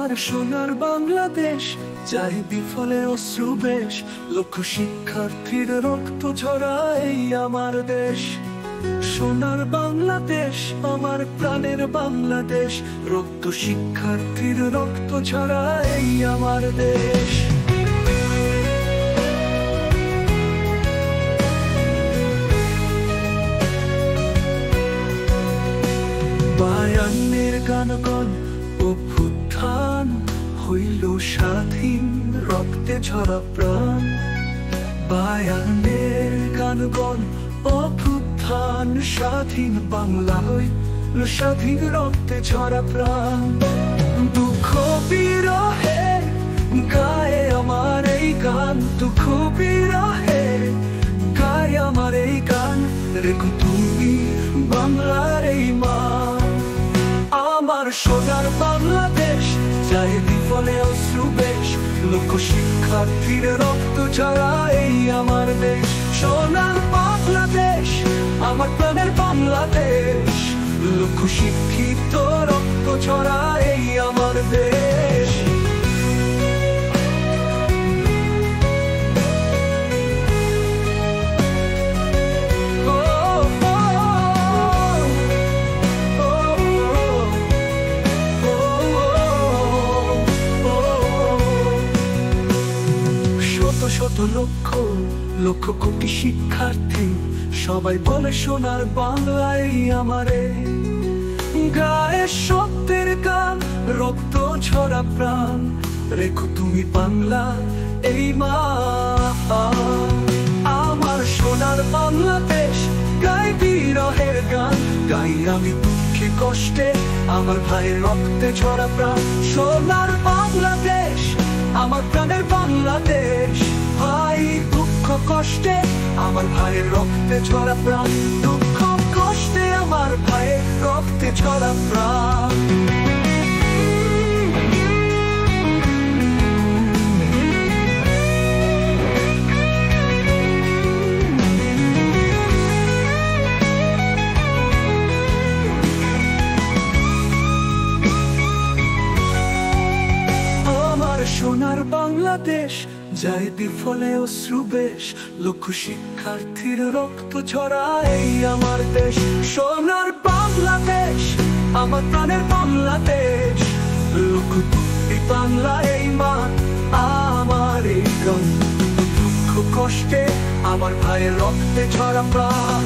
আমার সোনার বাংলাদেশ, চাই বিফলে অশ্রু বেশ, লক্ষ শিক্ষার্থীর রক্ত ঝরায় আমার দেশ। সোনার বাংলাদেশ আমার প্রাণের বাংলাদেশ, রক্ত শিক্ষার্থীর রক্ত ঝরায় আমার দেশ। বায়ান্নের গানগণ অভ্যুত্থান হইল স্বাধীন, রক্তে ঝরা প্রাণ। বায়ান্নের গানগণ অভ্যুত্থান, স্বাধীন বাংলা হইল স্বাধীন, রক্তে ঝরা প্রাণ। দুঃখ বিরহে গায়ে আমার এই গান, দুঃখ বিরহে গায়ে আমার এই গান, রেখো তুমি বাংলার এই মা। আমার সোনার বাংলাদেশ, চাই বিফলে অশ্রু বেশ, লক্ষ শিক্ষার্থীর রক্ত ঝরায় এই আমার দেশ। সোনার বাংলাদেশ আমার প্রাণের বাংলাদেশ, লক্ষ শিক্ষিত রক্ত ঝরায় এই আমার দেশ। শত লক্ষ লক্ষ কোটি শিক্ষার্থী সবাই বলে সোনার বাংলায় আমারে, গায়ে সত্যের গান, রক্ত ঝরা প্রাণ, রেখো তুমি বাংলা এই মা। আমার সোনার বাংলাদেশ, গাই বিরহের গান, গাই আমি দুঃখে কষ্টে আমার ভাইয়ের রক্তে ঝরা প্রাণ। সোনার বাংলাদেশ আমার প্রাণের বাংলাদেশ, ভাই দুঃখ কষ্টে আমার ভাইয়ের রক্তে ঝরা প্রাণ, দুঃখ কষ্টে আমার ভাইয়ের রক্তে ঝরা প্রাণ। সোনার বাংলাদেশ, যাই বিফলে অশ্রু বেশ, লক্ষ শিক্ষার্থীর রক্ত ঝরায় এই আমার দেশ। সোনার বাংলাদেশ আমার প্রাণের বাংলাদেশ, লক্ষ তুমি বাংলা এই মা। আমার এই গান, দুঃখ কষ্টে আমার ভাইয়ের রক্তে ঝরা প্রাণ।